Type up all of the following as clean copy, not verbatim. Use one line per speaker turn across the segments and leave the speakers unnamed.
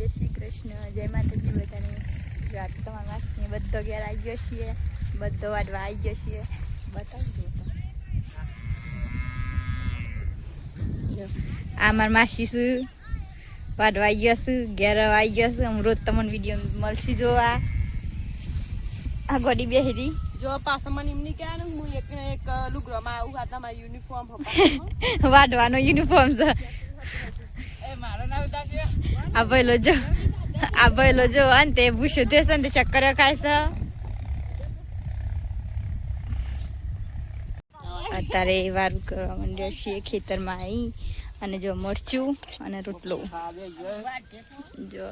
જય શ્રી કૃષ્ણ, જય માતાજી બધાને. જો આ તમારા માસી બધો ઘેર આવી ગયો છીએ, બધો વાટવા આવી ગયો છીએ. બતાવજો જો આ મારા માસી શું વાટવા આવી ગયો છું, ઘેર આવી ગયો છું. હું રોજ તમને વિડીયો મળશે જોવા. આ ગોડી બેહરી
જો પાછો મને એમ નહીં કહેવાનું હું એક લુગડોમાં આવું હતા મારા યુનિફોર્મ
વાટવાનો યુનિફોર્મ છે. આ ભાઈલો જો અંતે ભૂસો દેશે ને ચક્કર ખાય છે. અત્યારે વારું કરવા માંડ્યો છીએ ખેતરમાં આવી અને જો મરચું અને રોટલો જો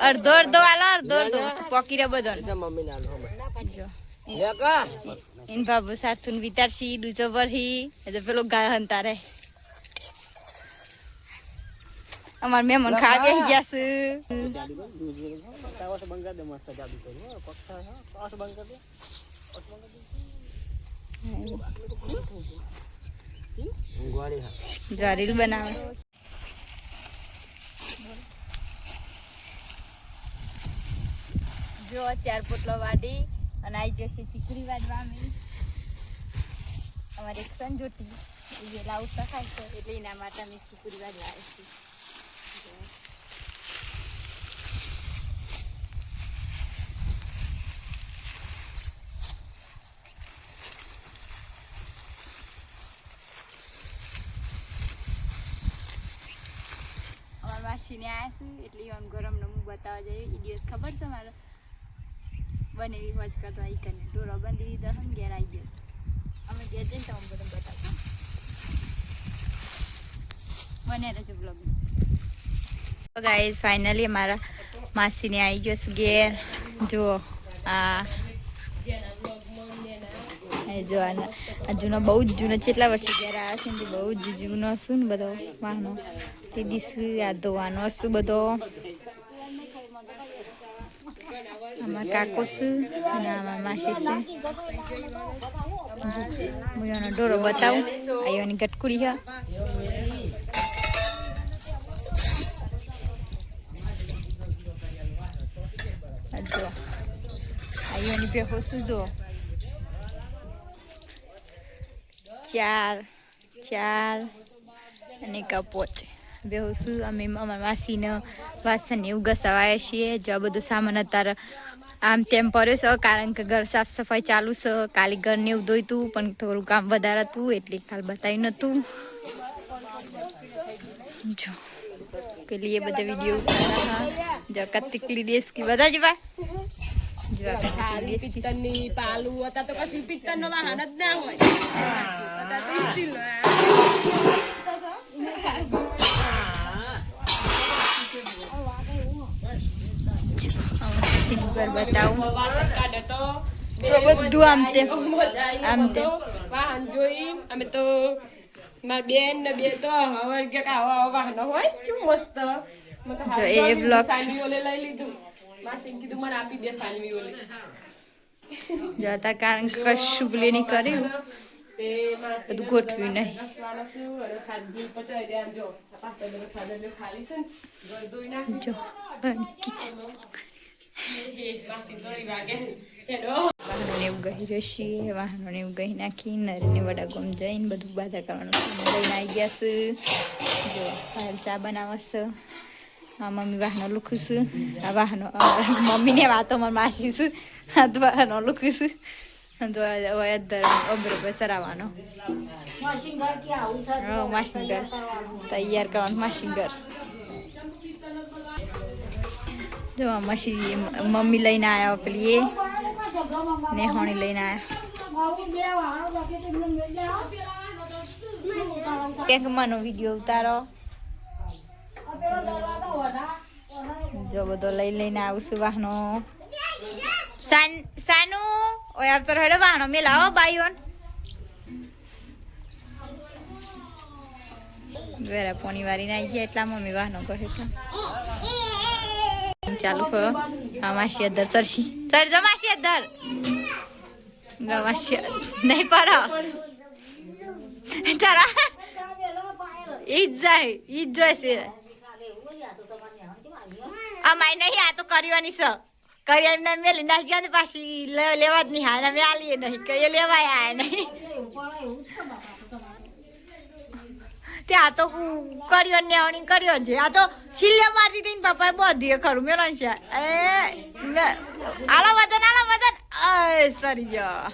અડધો પોકી રહ્યો બધો જો એન બાબુ સારથું વિતારશી ડૂચો ભરહી પેલો ગાય હંતારે અમાર મહેમાન ખાવા બેસી ગયા છે. રીલ બનાવે જો 4 પોટલો વાડી અને આવી જશે ચીકરી વાડવા. અમારે એક સંજોટી એ લાવતા ખાય છે એટલે એના માટે અમે ચીકરી વાડવા આવે છે. અમારા માસીને આવ્યા છે એટલે ઓન ગરમને હું બતાવવા જઈએ. એ દિવસ ખબર છે મારે બનેવી હોજ કરતો આવી કરીને ડોરો બાંધી દીધો હમ ઘેર આવી ગયો. અમે ઘેર જઈને તમે બધું બતાવશો. બને રહેજો બ્લોગ. તો ગાઈઝ ફાઇનલી અમારા માસીને આવી ગયો છે ઘેર. જુઓ આ જો આ જૂનો બહુ જ જૂનો કેટલા વર્ષે ઘેર આવ્યા છે ને બહુ જ જૂનો હશું ને બધો વાહનો તે દિવસે આ ધોવાનો હશું બધો. અમારા કાકો છે અને અમારા માસી છે. હું એનો ડોરો બતાવું. આયોની ગટકુરી છે. જો આયોની પેહો છે જો 4 અને કપોચ બેહું છું. અમે અમારા માસીને વાસણ એવું ઘસાવાયા છીએ. જો આ બધું સામાન અત્યારે આમ તેમ પડ્યો છે કારણ કે ઘર સાફ સફાઈ ચાલુ છે. કાલે ઘરને એવું ધોયું હતું પણ થોડું કામ વધારે હતું એટલે કાલ બતાવ્યું નહોતું. જો પેલી એ બધા વિડીયો ઉતારા જો કતિકલી દેશકી બધા જ ભાઈ
પિત્તરની પાલું હતા તો કશું પિત્તરનો વાહન જ ના હોય.
બતાવું જો બધું આમ તેમ
વાહન જોઈ અમે તો મારી બેન ને બે તો હવે વાહનો હોય શું મસ્ત.
જો એ બ્લોગ
સાંડવી ઓલે લઈ લીધું. માસી કીધું મને આપી દે સાંડવી ઓલે.
જતા કારણ કે કશું ભૂલી નહીં કર્યું બધું ગોઠવ્યું નહીં. જો વાહનોને એવું ગહી રહીએ. વાહનોને એવું ગહી નાખી નરેને વડાગોમ જઈને બધું બાધા કરવાનું લઈને આવી ગયા છે. જો ચા બનાવશે. આ મમ્મી વાહનો લુખું છું. આ વાહનો મમ્મીને વાતો મારા માસી છું. આ તો વાહનો લુખું છું. તો અબરો સરાવવાનો માસીનગર તૈયાર કરવાનું. માસીનગર જો મસી મમ્મી લઈને આવ્યા પેલી એ ને હોણી લઈને આવ્યા. ક્યાંક માનો વિડીયો ઉતારો. જો બધો લઈને આવું છું વાહનો. સાનુ ઓય આવતો હેડો વાહનો મેલાવો બાઈઓન વેરા પોણી વારી ના ગયા એટલા મમ્મી વાહનો કહે છે. ચાલુ કરો. આ માસી અધર સરસી સર જો માસી અધર માસી નહીં પાડો ચારા ઈ જ જાય ઈ જ જોઈશે. અમાય નહીં આ તો કરવાની છે કરિયાને મેલી નાખી ગયા ને પાછી લેવા જ નહીં હા અમે આલીએ નહીં કે લેવાય આયા નહીં ત્યાં તો કર્યો ને આવણી કર્યો છે આ તો છિલ્લે મારતી હતી ને પપ્પાએ બધીએ ખરું મેળન છે આલા વજન સરી ગયો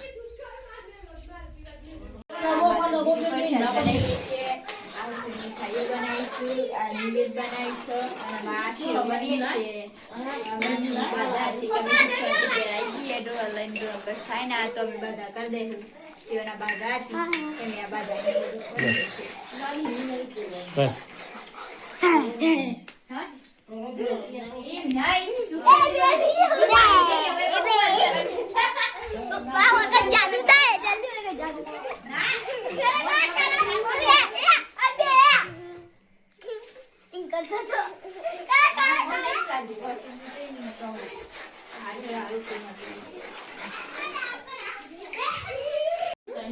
जादू था जल्दी लगा जादू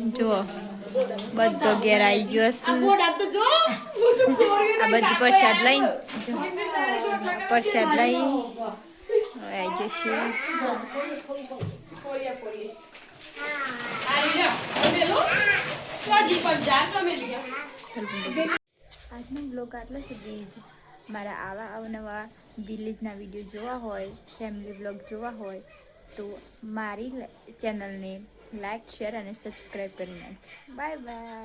જો બધો ઘેર આવી ગયો છે આ બધી પ્રસાદ લઈ આવી જશે આજનો બ્લોગ આટલા સુધી જ મારા આવા અવનવા વિલેજના વિડીયો જોવા હોય ફેમિલી બ્લોગ જોવા હોય તો મારી ચેનલને લાઈક શેર અને સબસ્ક્રાઈબ કરી નાખજો બાય બાય